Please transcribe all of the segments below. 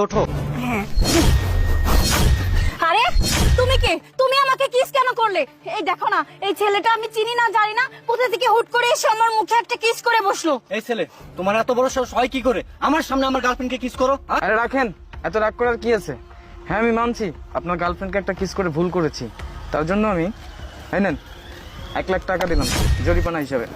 ওঠো। হ্যাঁ। আরে তুমি কে? তুমি আমাকে কিস কেন করলে? এই দেখো না, এই ছেলেটা আমি চিনি না জানি না, কোথা থেকে হুট করে এসে আমার মুখে একটা কিস করে বসলো। এই ছেলে, তোমার এত বড় সাহস হয় কি করে আমার সামনে আমার গার্লফ্রেন্ডকে কিস করো? আরে রাখেন, এত রাগ করার কি আছে? হ্যাঁ আমি মানছি আপনার গার্লফ্রেন্ডকে একটা কিস করে ভুল করেছি, তার জন্য আমি এই নেন 1 লাখ টাকা দিলাম জরিমানা হিসাবে।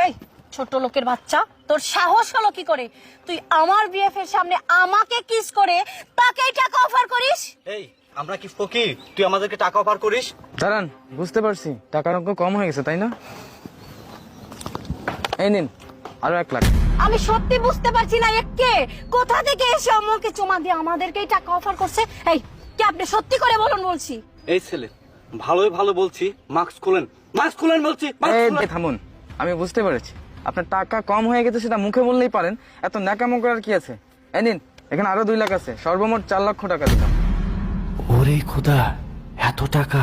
এই ছোট লোকের বাচ্চা, তোর সাহস হলো কি করে তুই আমার বিএফের সামনে আমাকে কিস করে তাকেই টাকা অফার করিস? এই আমরা কি ফকির তুই আমাদেরকে টাকা অফার করিস? দাঁড়ান, বুঝতে পারছি টাকার অঙ্ক কম হয়ে গেছে তাই না? এই নিন আরো 1 লাখ। আমি সত্যি বুঝতে পারছি না কে কোথা থেকে এসে আমাকে চুমা দিয়ে আমাদেরকেই টাকা অফার করছে। এই কি আপনি সত্যি করে বলুন বলছি। এই ছেলে, ভালোই ভালো বলছি, মাস্ক খুলেন, মাস্ক খুলেন বলছি। এই থামুন, আমি বুঝতে পেরেছি আপনার টাকা কম হয়ে গেছে, সেটা মুখে বললেই পারেন, এত ন্যাকামো করার কি আছে? এই নিন, এখানে আরো 2 লাখ আছে, সর্বমোট 4 লক্ষ টাকা দিলাম। ওরে খোদা, এত টাকা!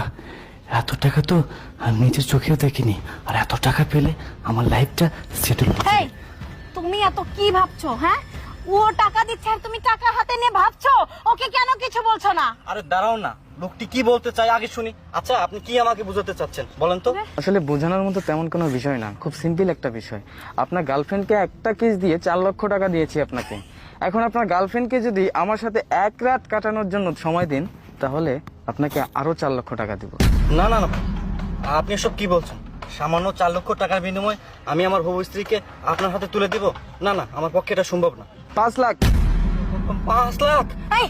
এত টাকা তো আমি নিজের চোখেও দেখিনি। আর এত টাকা পেলে আমার লাইফটা সেটেল হয়ে এই তুমি এত কি ভাবছো? হ্যাঁ, ও টাকা দিচ্ছে আর তুমি টাকা হাতে নিয়ে ভাবছো ওকে কেন কিছু বলছো না? আরে দাঁড়াও না, লোকটি কি বলতে চাই আগে শুনি। আচ্ছা আপনি কি আমাকে বুঝাতে চাচ্ছেন বলেন তো? আসলে বোঝানোর মতো তেমন কোনো বিষয় না, খুব সিম্পল একটা বিষয়। আপনার গার্লফ্রেন্ডকে একটা কিস দিয়ে 4 লক্ষ টাকা দিয়েছি আপনাকে। এখন আপনার গার্লফ্রেন্ডকে যদি আমার সাথে 1 রাত কাটানোর জন্য সময় দিন, তাহলে আপনাকে আরো 4 লক্ষ টাকা দিব। না না না, আপনি এসব কি বলছেন? সামান্য 4 লক্ষ টাকার বিনিময়ে আমি আমার হবু স্ত্রীকে আপনার হাতে তুলে দিব? না না, আমার পক্ষে এটা সম্ভব না। 5 লাখ। 5 লাখ? এই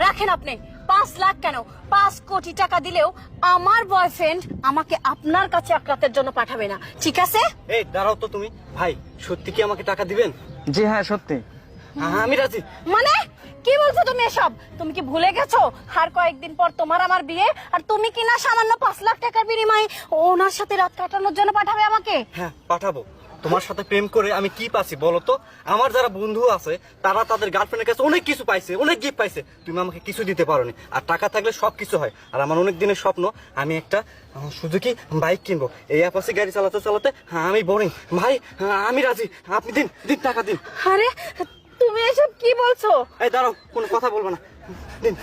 রাখেন আপনি। 5 লাখ কেন, 5 কোটি টাকা দিলেও আমার বয়ফ্রেন্ড আমাকে আপনার কাছে 1 রাতের জন্য পাঠাবে না, ঠিক আছে? এই দাঁড়াও তো তুমি, ভাই সত্যি কি আমাকে টাকা দিবেন? জি হ্যাঁ সত্যি। আমি রাজি। মানে কি বলছো তুমি এসব? তুমি কি ভুলে গেছো আর কয়েকদিন পর তোমার আমার বিয়ে, আর তুমি কি না সামান্য 5 লাখ টাকার বিনিময়ে ওনার সাথে রাত কাটানোর জন্য পাঠাবে আমাকে? হ্যাঁ পাঠাবো। তোমার সাথে প্রেম করে আমি কি পাচ্ছি বলো তো? আমার যারা বন্ধু আছে তারা তাদের গার্লফ্রেন্ডের কাছে অনেক কিছু পাইছে, অনেক গিফট পাইছে, তুমি আমাকে কিছু দিতে পারোনি। আর টাকা থাকলে সব কিছু হয়। আর আমার অনেক দিনের স্বপ্ন, আমি একটা সুজুকি বাইক কিনবো। এই আপাশে গাড়ি চালাতে চালাতে আমি বোরিং। ভাই আমি রাজি, আপনি দিন দিন, টাকা দিন। আরে তুমি এসব কি বলছো? এই দাঁড়াও, কোনো কথা বলবো না, দিন।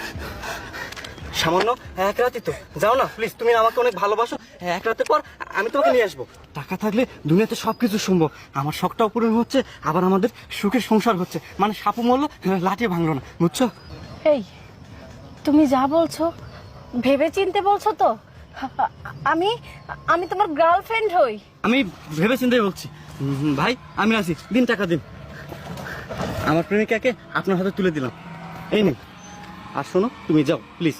সামান্য 1 রাতই তো, যাও না প্লিজ, তুমি আমাকে অনেক ভালোবাসো। 1 রাতের পর আমি তোমাকে নিয়ে আসবো। টাকা থাকলে দুনিয়াতে সবকিছু সম্ভব। আমার শখটাও পূরণ হচ্ছে, আবার আমাদের সুখের সংসার হচ্ছে। মানে সাপু মরলো লাঠি ভাঙলো না, বুঝছো? এই তুমি যা বলছো ভেবে চিনতে বলছো তো? আমি আমি তোমার গার্লফ্রেন্ড হই। আমি ভেবে চিন্তাই বলছি। ভাই আমি রাজি, দিন টাকা দিন। আমার প্রেমিকাকে আপনার হাতে তুলে দিলাম, এই নিন। আর শোনো, তুমি যাও প্লিজ।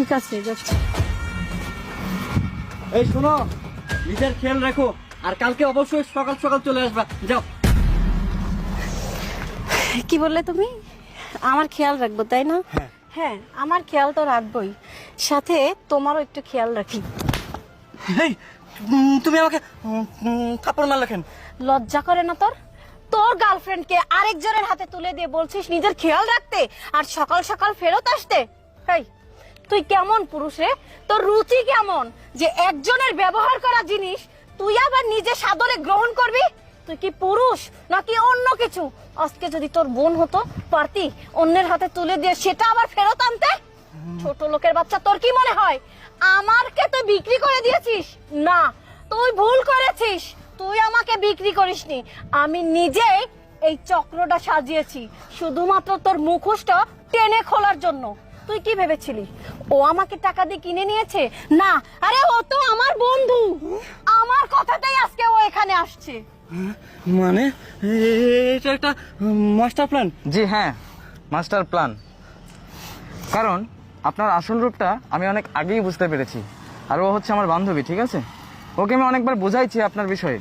ঠিক আছে যাচ্ছি। এই শোনো, নিজের খেয়াল রাখো, আর কালকে অবশ্যই সকাল সকাল চলে আসবা। যাও। কি বললে তুমি? আমার খেয়াল রাখবো তাই না? হ্যাঁ। হ্যাঁ, আমার খেয়াল তো রাখবোই, সাথে তোমারও একটু খেয়াল রাখি। এই তুমি আমাকে থাপ্পড় মারলে কেন? লজ্জা করে না তোর? তোর গার্লফ্রেন্ডকে আরেকজনের হাতে তুলে দিয়ে বলছিস নিজের খেয়াল রাখতে, আর সকাল সকাল ফেরত আসতে? এই তুই কেমন পুরুষ রে? তোর রুচি কেমন যে একজনের ব্যবহার করা জিনিস তুই আবার নিজে সাদরে গ্রহণ করবি? তুই কি পুরুষ নাকি অন্য কিছু? আজকে যদি তোর বোন হতো, পারতি অন্যের হাতে তুলে দিয়ে সেটা আবার ফেরত আনতে? ছোট লোকের বাচ্চা, তোর কি মনে হয় আমারকে তুই বিক্রি করে দিয়েছিস? না, তুই ভুল করেছিস। তুই আমাকে বিক্রি করিসনি, আমি নিজেই এই চক্রটা সাজিয়েছি শুধুমাত্র তোর মুখোশটা টেনে খোলার জন্য। তুই কি ভেবেছিলি ও আমাকে টাকা দিয়ে কিনে নিয়েছে? না, আরে ও তো আমার বন্ধু। আমার কথাটাই আজকে ও এখানে আসছে। মানে এটা একটা মাস্টার প্ল্যান? জি হ্যাঁ, মাস্টার প্ল্যান। কারণ আপনার আসল রূপটা আমি অনেক আগেই বুঝতে পেরেছি, আর ও হচ্ছে আমার বান্ধবী, ঠিক আছে? ওকে আমি অনেকবার বোঝাইছি আপনার বিষয়ে,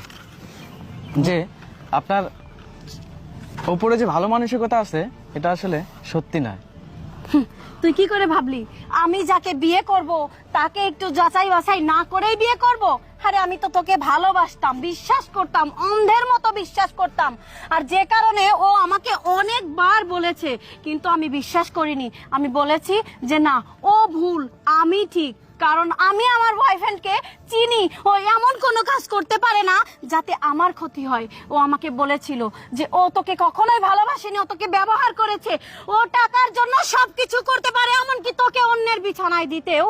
যে আপনার ওপরে যে ভালো মানসিকতা আছে এটা আসলে সত্যি নয়। তুই কি করে ভাবলি আমি যাকে বিয়ে করব তাকে একটু যাচাই বাছাই না করেই বিয়ে করব? আরে আমি তো তোকে ভালোবাসতাম, বিশ্বাস করতাম, অন্ধের মতো বিশ্বাস করতাম। আর যে কারণে ও আমাকে অনেকবার বলেছে, কিন্তু আমি বিশ্বাস করিনি। আমি বলেছি যে না, ও ভুল, আমি ঠিক। কারণ আমি আমার বয়ফ্রেন্ডকে চিনি, ও এমন কোনো কাজ করতে পারে না যাতে আমার ক্ষতি হয়। ও আমাকে বলেছিল যে ও তোকে কখনোই ভালোবাসেনি, ও তোকে ব্যবহার করেছে। ও টাকার জন্য সবকিছু করতে পারে, এমনকি তোকে অন্যের বিছানায় দিতেও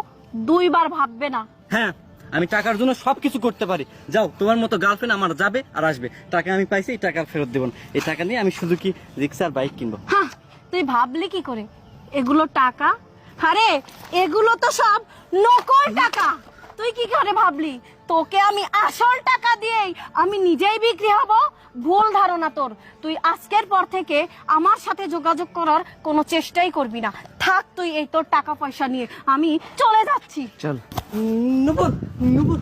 2 বার ভাববে না। হ্যাঁ, আমি টাকার জন্য সবকিছু করতে পারি। যাও, তোমার মতো গার্লফ্রেন্ড আমার যাবে আর আসবে। টাকা আমি পাইছি, এই টাকা ফেরত দেবো না। এই টাকা নিয়ে আমি শুধু কি রিক্সা আর বাইক কিনবো। হ্যাঁ, তুই ভাবলি কি করে এগুলো টাকা? আরে এগুলো তো সব নকল টাকা। তুই কি করে ভাবলি তোকে আমি আসল টাকা দিয়েই আমি নিজেই বিক্রি হব? ভুল ধারণা তোর। তুই আজকের পর থেকে আমার সাথে যোগাযোগ করার কোনো চেষ্টাই করবি না। থাক তুই এই তোর টাকা পয়সা নিয়ে, আমি চলে যাচ্ছি। চল। নূপুর, নূপুর,